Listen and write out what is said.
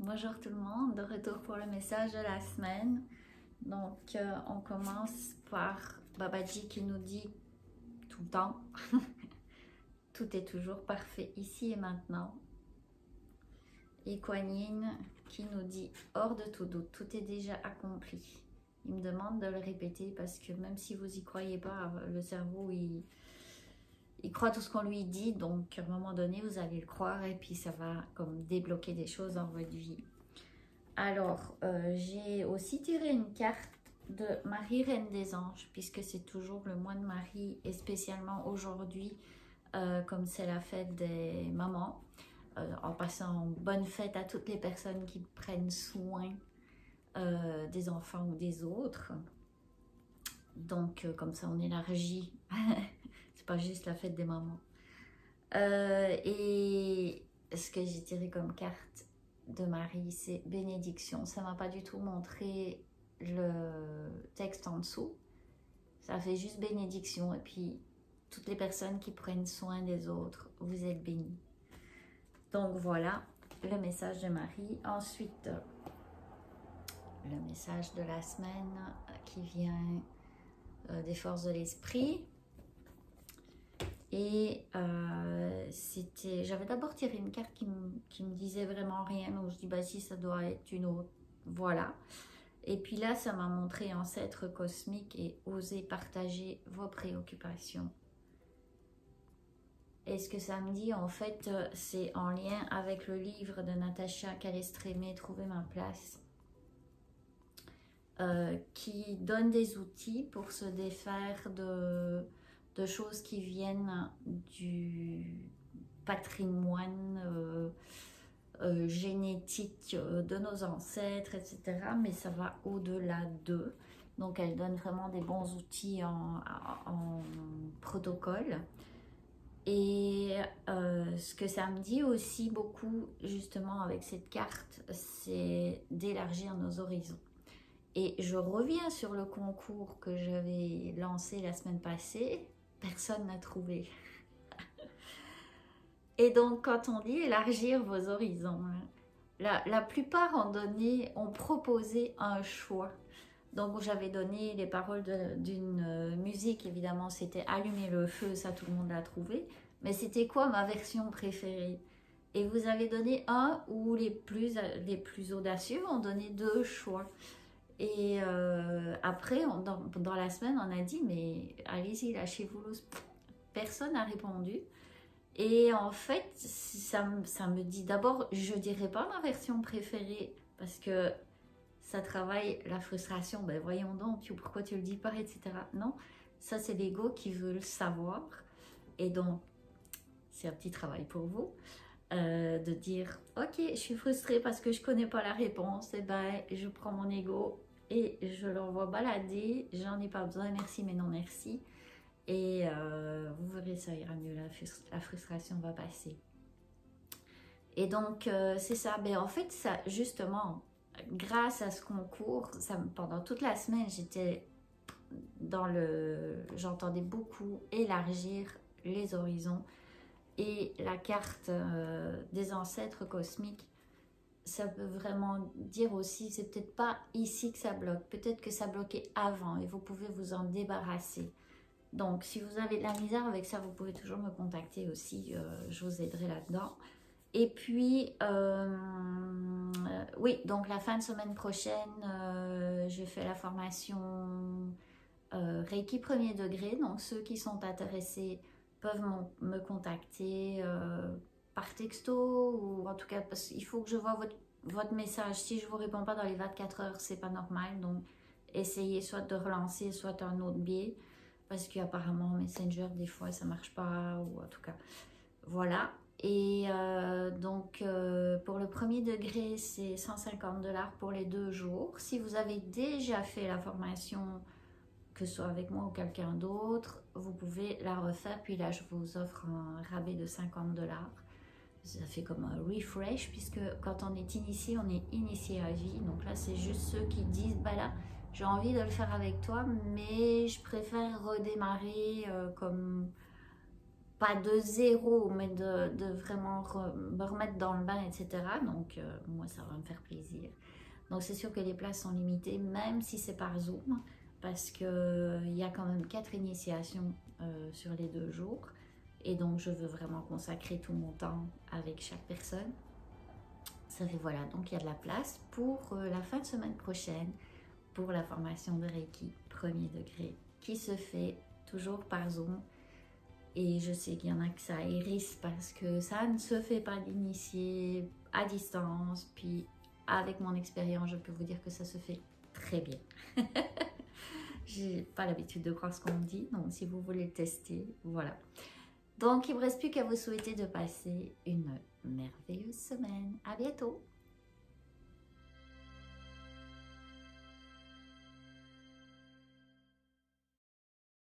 Bonjour tout le monde, de retour pour le message de la semaine. Donc, on commence par Babaji qui nous dit tout le temps, tout est toujours parfait ici et maintenant. Et Kuan Yin qui nous dit hors de tout doute, tout est déjà accompli. Il me demande de le répéter parce que même si vous y croyez pas, le cerveau il croit tout ce qu'on lui dit, donc à un moment donné vous allez le croire et puis ça va comme débloquer des choses dans votre vie. Alors, j'ai aussi tiré une carte de Marie Reine des Anges, puisque c'est toujours le mois de Marie, et spécialement aujourd'hui, comme c'est la fête des mamans, en passant bonne fête à toutes les personnes qui prennent soin des enfants ou des autres. Donc, comme ça, on élargit. C'est pas juste la fête des mamans. Et ce que j'ai tiré comme carte de Marie, c'est bénédiction. Ça m'a pas du tout montré le texte en dessous. Ça fait juste bénédiction. Et puis, toutes les personnes qui prennent soin des autres, vous êtes bénis. Donc voilà, le message de Marie. Ensuite, le message de la semaine qui vient des forces de l'esprit. Et j'avais d'abord tiré une carte qui me disait vraiment rien, donc je dis bah si ça doit être une autre, voilà. Et puis là ça m'a montré ancêtre cosmique et oser partager vos préoccupations. Et ce que ça me dit en fait c'est en lien avec le livre de Natacha Calestrémé, Trouver ma place, qui donne des outils pour se défaire de choses qui viennent du patrimoine génétique de nos ancêtres, etc. Mais ça va au-delà d'eux. Donc elle donne vraiment des bons outils en protocole. Et ce que ça me dit aussi beaucoup, justement avec cette carte, c'est d'élargir nos horizons. Et je reviens sur le concours que j'avais lancé la semaine passée. Personne n'a trouvé. Et donc, quand on dit élargir vos horizons, la plupart ont proposé un choix. Donc, j'avais donné les paroles d'une musique, évidemment, c'était Allumer le feu, ça tout le monde l'a trouvé. Mais c'était quoi ma version préférée? Et vous avez donné un ou les plus audacieux ont donné deux choix. Et après, dans la semaine, on a dit, mais allez-y, lâchez-vous l'os. Personne n'a répondu. Et en fait, ça me dit, d'abord, je ne dirais pas ma version préférée, parce que ça travaille la frustration. Ben voyons donc, pourquoi tu ne le dis pas, etc. Non, ça c'est l'ego qui veut le savoir. Et donc, c'est un petit travail pour vous. De dire, ok, je suis frustrée parce que je ne connais pas la réponse. Et ben, je prends mon ego et je l'envoie balader, j'en ai pas besoin, merci mais non merci. Et vous verrez, ça ira mieux, la frustration va passer. Et donc c'est ça, mais en fait ça, justement, grâce à ce concours, pendant toute la semaine j'étais j'entendais beaucoup élargir les horizons. Et la carte des ancêtres cosmiques, ça peut vraiment dire aussi, c'est peut-être pas ici que ça bloque, peut-être que ça bloquait avant et vous pouvez vous en débarrasser. Donc, si vous avez de la misère avec ça, vous pouvez toujours me contacter aussi, je vous aiderai là-dedans. Et puis, oui, donc la fin de semaine prochaine, je fais la formation Reiki 1er degré, donc ceux qui sont intéressés peuvent me contacter par texto ou en tout cas parce qu'il faut que je vois votre message. Si je ne vous réponds pas dans les 24 heures, c'est pas normal. Donc essayez soit de relancer, soit un autre biais parce qu'apparemment Messenger des fois ça marche pas ou en tout cas voilà. Et donc pour le 1er degré c'est 150$ pour les 2 jours. Si vous avez déjà fait la formation, que ce soit avec moi ou quelqu'un d'autre, vous pouvez la refaire. Puis là, je vous offre un rabais de 50$. Ça fait comme un refresh, puisque quand on est initié, on est initié à vie. Donc là, c'est juste ceux qui disent, bah là, j'ai envie de le faire avec toi, mais je préfère redémarrer comme pas de zéro, mais de vraiment me remettre dans le bain, etc. Donc, moi, ça va me faire plaisir. Donc, c'est sûr que les places sont limitées, même si c'est par Zoom, parce qu'il y a quand même 4 initiations sur les 2 jours. Et donc, je veux vraiment consacrer tout mon temps avec chaque personne. Ça fait voilà, donc il y a de la place pour la fin de semaine prochaine, pour la formation de Reiki premier degré, qui se fait toujours par Zoom. Et je sais qu'il y en a que ça hérisse parce que ça ne se fait pas d'initier à distance. Puis avec mon expérience, je peux vous dire que ça se fait très bien. J'ai pas l'habitude de croire ce qu'on me dit, donc si vous voulez le tester, voilà. Donc il ne me reste plus qu'à vous souhaiter de passer une merveilleuse semaine. À bientôt!